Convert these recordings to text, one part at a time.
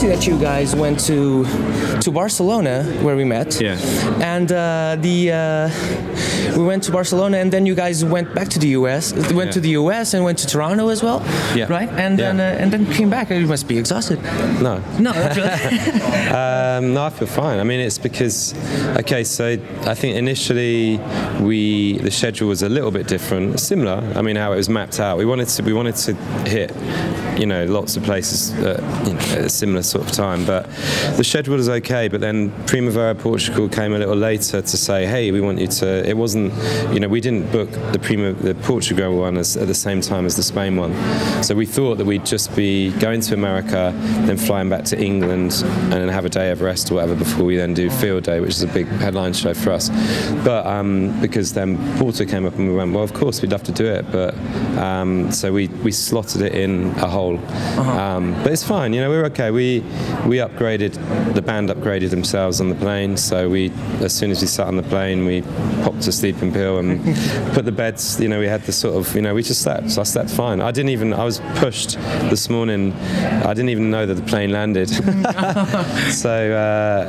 amazing that you guys went to Barcelona where we met. Yeah. And we went to Barcelona, and then you guys went back to the US. Went to the US and went to Toronto as well. Yeah. Right. And then came back. You must be exhausted. No. No, that's really. No, I feel fine. I mean, it's because, okay, so I think initially the schedule was a little bit different, similar. I mean, how it was mapped out. We wanted to hit, lots of places at a similar sort of time, but the schedule was okay. But then Primavera Portugal came a little later to say, hey, we want you to. It wasn't, we didn't book the Portugal one at the same time as the Spain one. So we thought that we'd just be going to America, then flying back to England, and then have a day of rest or whatever before we then do Field Day, which is a big headline show for us. But because then Porto came up and we went, well, of course we'd love to do it, but so we slotted it in a hole. But it's fine, we were okay. We upgraded, the band upgraded themselves on the plane, so as soon as we sat on the plane, we popped a sleeping pill and put the beds, we had the sort of, we just slept, so I slept fine. I was pushed this morning, I didn't even know that the plane landed. So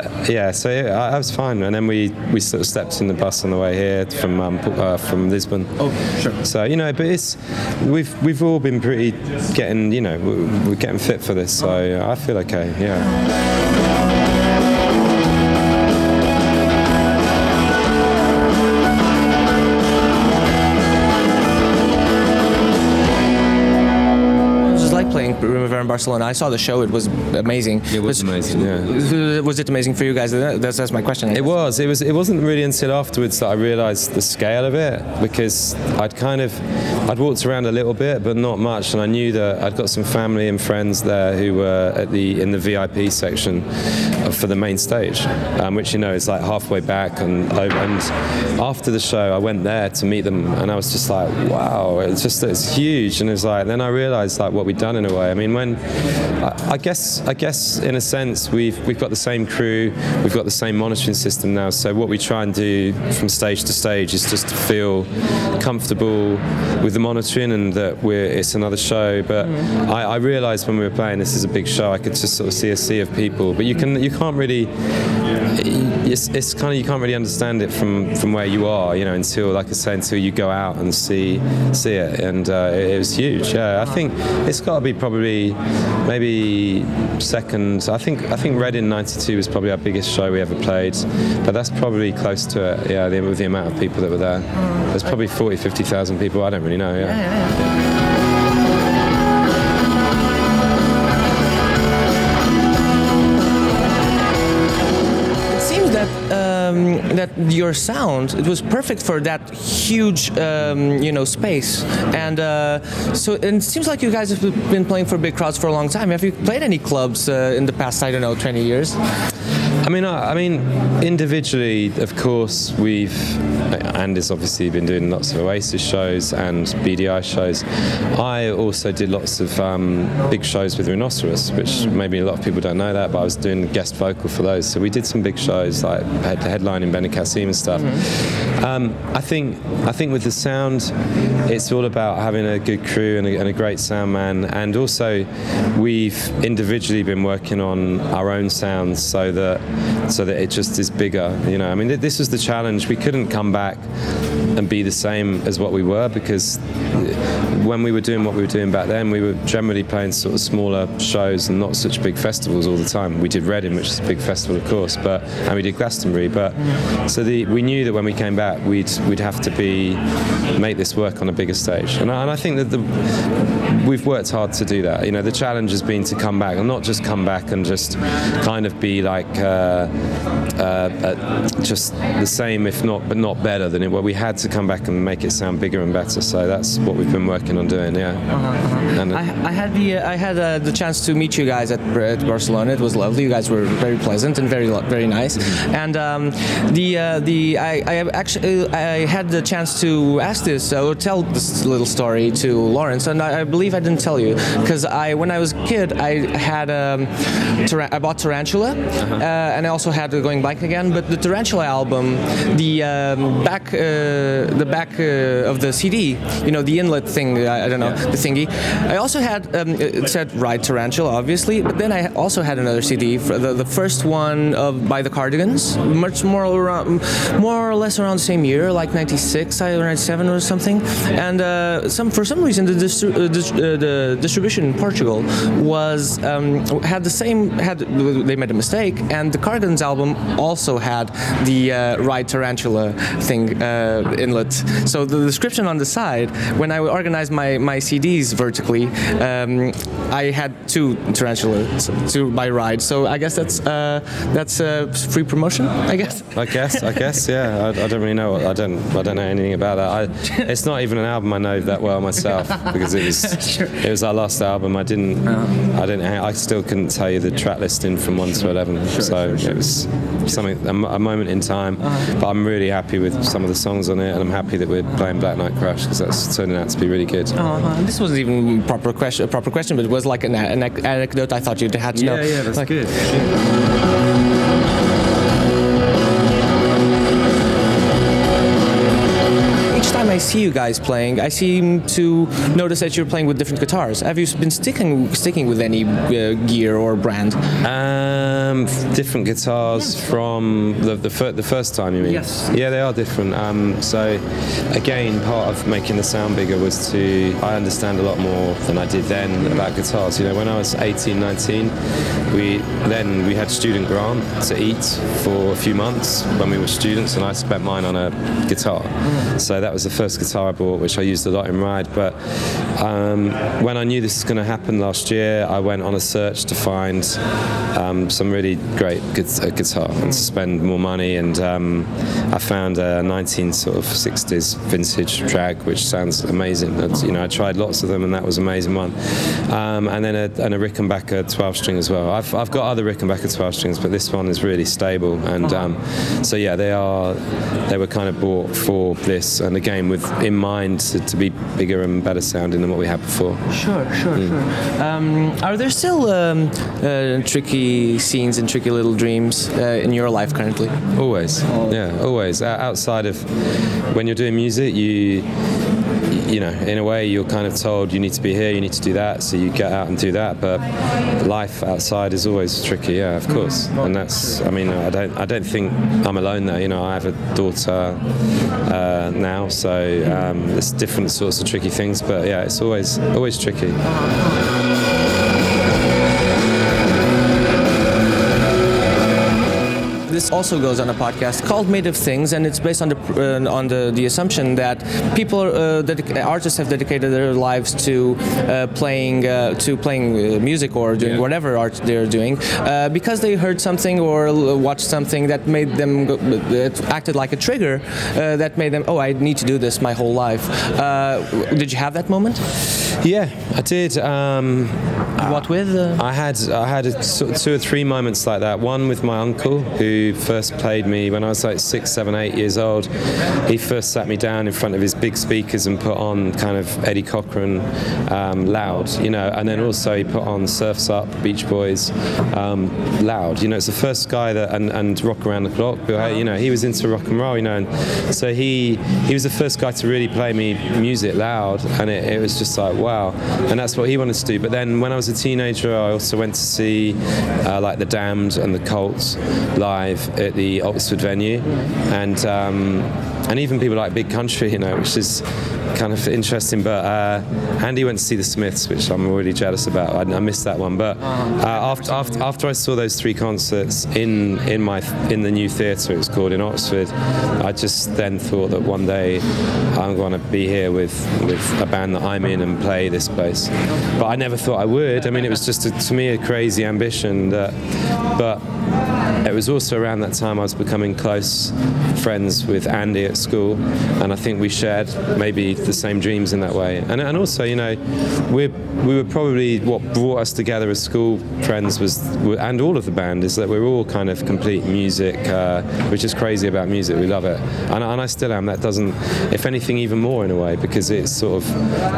I was fine, and then we sort of stepped in the bus on the way here from Lisbon. Oh, sure. So but it's we've all been pretty getting we're getting fit for this, so I feel okay. Yeah. Playing Primavera in Barcelona. I saw the show. It was amazing. It was amazing. Yeah. Was it amazing for you guys? That's my question. It was. It wasn't really until afterwards that I realised the scale of it, because I'd walked around a little bit, but not much, and I knew that I'd got some family and friends there who were in the VIP section for the main stage, which is like halfway back and after the show I went there to meet them, and I was just like, wow, it's huge. And it was like, then I realised like what we'd done in a way. I mean, when I guess in a sense we've got the same crew, we've got the same monitoring system now, so what we try and do from stage to stage is just to feel comfortable with the monitoring and that it's another show. But I realised when we were playing, this is a big show, I could just sort of see a sea of people, but you can't really, it's kind of, you can't really understand it from where you are, until, like I say, until you go out and see it, and it was huge. Yeah, I think it's got to be probably maybe second. I think Reading '92 was probably our biggest show we ever played, but that's probably close to it. Yeah, with the amount of people that were there, there's probably 40,000-50,000 people. I don't really know. Yeah. That your sound, it was perfect for that huge space, and so it seems like you guys have been playing for big crowds for a long time. Have you played any clubs in the past 20 years? I mean, individually, of course, Andy's obviously been doing lots of Oasis shows and BDI shows. I also did lots of big shows with Rhinoceros, which maybe a lot of people don't know that, but I was doing guest vocal for those. So we did some big shows, like headline in Benicassim and stuff. I think with the sound, it's all about having a good crew and a great sound man, and also we've individually been working on our own sounds so that it just is bigger. I mean, this was the challenge. We couldn't come back and be the same as what we were, because when we were doing what we were doing back then, we were generally playing sort of smaller shows and not such big festivals all the time. We did Reading, which is a big festival, of course, and we did Glastonbury. But so we knew that when we came back, we'd have to make this work on a bigger stage. And I think that we've worked hard to do that. The challenge has been to come back, and not just come back and just kind of be like just the same, but not better than it. Well, we had to come back and make it sound bigger and better. So that's what we've been working on doing. Yeah. And I had the chance to meet you guys at Barcelona. It was lovely. You guys were very pleasant and very nice. And I had the chance to ask this or tell this little story to Lawrence, and I believe I didn't tell you, because when I was a kid, I bought Tarantula, and I also had Going Blank Again. But the Tarantula album, the back of the CD, the inlet thing I don't know, the thingy. I also had it said Ride Tarantula, obviously, but then I also had another CD, the first one by the Cardigans, much more or less around the same year, like 96 or 97 or something. And for some reason the distribution in Portugal was they made a mistake, and the Cardigans album also had the Ride Tarantula thing inlet. So the description on the side, when I organized my CDs vertically, I had two tarantulas by Ride. So I guess that's free promotion, I guess. I guess, yeah. I don't really know. I don't know anything about that. It's not even an album I know that well myself, because it was our last album. I still couldn't tell you the track listing from 1 to 11. It was a moment in time. But I'm really happy with some of the songs on it, and I'm happy that we're playing Black Knight Crash, because that's turning out to be really good. This wasn't even a proper question, but it was like an anecdote I thought you had to know. Yeah, that's good. Each time I see you guys playing, I seem to notice that you're playing with different guitars. Have you been sticking with any gear or brand? Different guitars from the first time, you mean? Yes. Yeah, they are different. So again, part of making the sound bigger was I understand a lot more than I did then about guitars. You know, when I was 18, 19, we had student grant to eat for a few months when we were students, and I spent mine on a guitar. So that was the first guitar I bought, which I used a lot in Ride. But when I knew this was going to happen last year, I went on a search to find some really great guitar and to spend more money, and I found a 1960s vintage drag, which sounds amazing. I tried lots of them, and that was an amazing one. And then a Rickenbacker 12-string as well. I've got other Rickenbacker 12-strings, but this one is really stable, and so yeah, they were kind of bought for this, and again in mind to be bigger and better sounding than what we had before. Sure. Are there still tricky scenes and tricky little dreams in your life currently? Always. Yeah, always. Outside of when you're doing music, you know, in a way you're kind of told you need to be here, you need to do that, so you get out and do that, but life outside is always tricky, yeah, of course. And that's, I don't think I'm alone there, you know, I have a daughter now, so there's different sorts of tricky things, but yeah, it's always tricky. This also goes on a podcast called Made of Things, and it's based on the assumption that artists have dedicated their lives to playing music or doing whatever art they're doing because they heard something or watched something that made them that acted like a trigger that made them, I need to do this my whole life. Did you have that moment? Yeah, I did. What with? I had 2 or 3 moments like that. One with my uncle, who first played me when I was like 6, 7, 8 years old. He first sat me down in front of his big speakers and put on kind of Eddie Cochran loud, you know, and then also he put on Surf's Up, Beach Boys loud. You know, it's the first guy and Rock Around the Clock. But, you know, he was into rock and roll, you know, and so he was the first guy to really play me music loud, and it was just like, wow, and that's what he wanted to do. But then when I was a teenager, I also went to see like the Damned and the Colts live at the Oxford venue, and even people like Big Country, you know, which is kind of interesting. But Andy went to see the Smiths, which I'm already jealous about. I missed that one. But after I saw those 3 concerts in the new theatre, it was called, in Oxford, I just then thought that one day I'm going to be here with a band that I'm in and play this place. But I never thought I would. I mean, it was just to me a crazy ambition. But it was also around that time I was becoming close friends with Andy at school, and I think we shared maybe the same dreams in that way. And also, you know, we were probably what brought us together as school friends and all of the band is that we're all kind of complete music. We're just crazy about music. We love it, and I still am. That doesn't, if anything, even more in a way, because it's sort of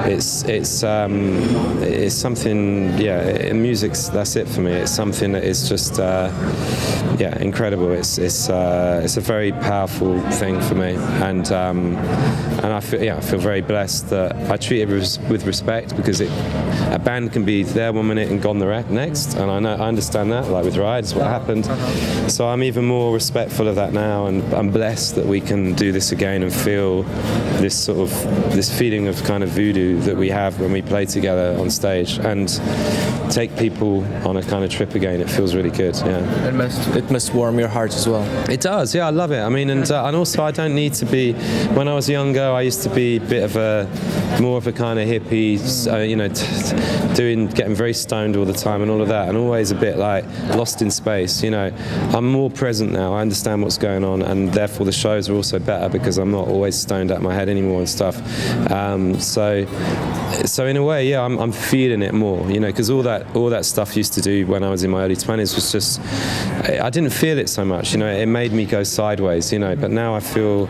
it's something. Yeah, music's, that's it for me. It's something that is just incredible. It's a very powerful thing for me, and I feel very blessed that I treat it with respect, because a band can be there one minute and gone the next, and I understand that, like with Rides, what happened. So I'm even more respectful of that now, and I'm blessed that we can do this again and feel this feeling of kind of voodoo that we have when we play together on stage, and take people on a kind of trip again. It feels really good. Yeah. It must warm your heart as well. It does. Yeah, I love it. I mean, and also I don't need to be. When I was younger, I used to be a bit of more of a kind of hippie, getting very stoned all the time and all of that, and always a bit like lost in space. I'm more present now. I understand what's going on, and therefore the shows are also better because I'm not always stoned out of my head anymore and stuff. So in a way, yeah, I'm feeling it more. Because all that stuff used to do when I was in my early 20s was just, I didn't feel it so much. It made me go sideways. But now I feel,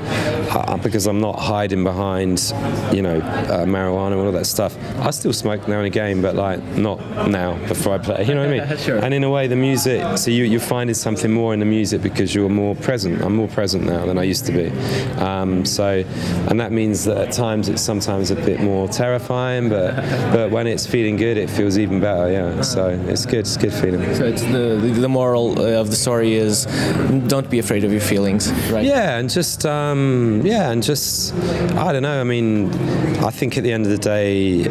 because I'm not hiding behind, marijuana and all of that stuff. I still smoke now and again, but like not now before I play. You know what I mean? Sure. And in a way, the music. So you're finding something more in the music because you're more present. I'm more present now than I used to be. And that means that at times it's sometimes a bit more terrifying, but when it's feeling good, it feels even better. Yeah. So it's good. It's a good feeling. So it's the moral of the story is don't be afraid of your feelings, right? Yeah, and just I don't know. I mean, I think at the end of the day,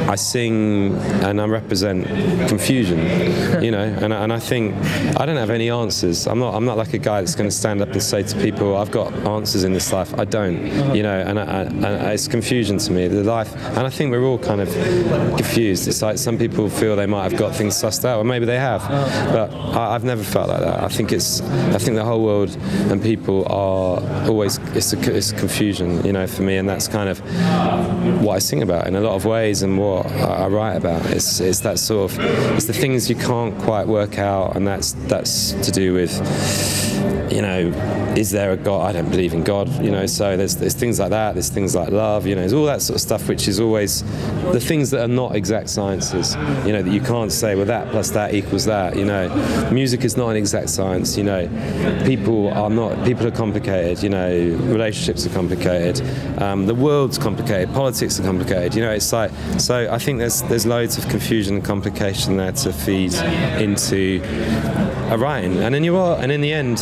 I sing and I represent confusion, and I think I don't have any answers. I'm not like a guy that's going to stand up and say to people, I've got answers in this life. I don't, and it's confusion to me, the life, and I think we're all kind of confused. It's like some people feel they might have got things sussed out, or maybe they have, but I've never felt like that. I think the whole world and people are always, it's confusion, for me, and that's kind of what I sing about in a lot of ways, and what I write about. It's that sort of, it's the things you can't quite work out, and that's to do with, is there a God? I don't believe in God, so there's things like that, there's things like love, there's all that sort of stuff, which is always the things that are not exact sciences, that you can't say, well, that plus that equals that, music is not an exact science, people are complicated, relationships are complicated, the world's complicated, politics are complicated, it's like, so I think there's loads of confusion and complication there to feed into a writing, and in the end,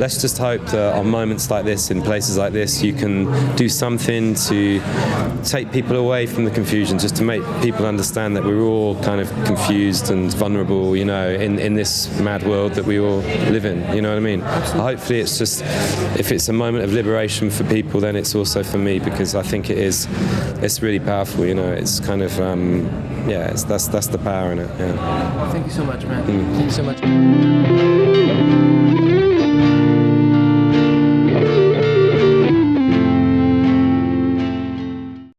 let's just hope that on moments like this, in places like this, you can do something to take people away from the confusion, just to make people understand that we're all kind of confused and vulnerable, in this mad world that we all live in, you know what I mean? Hopefully it's just, if it's a moment of liberation for people, then it's also for me, because I think it's really powerful, it's kind of, that's the power in it, yeah. Thank you so much, man. Thank you so much.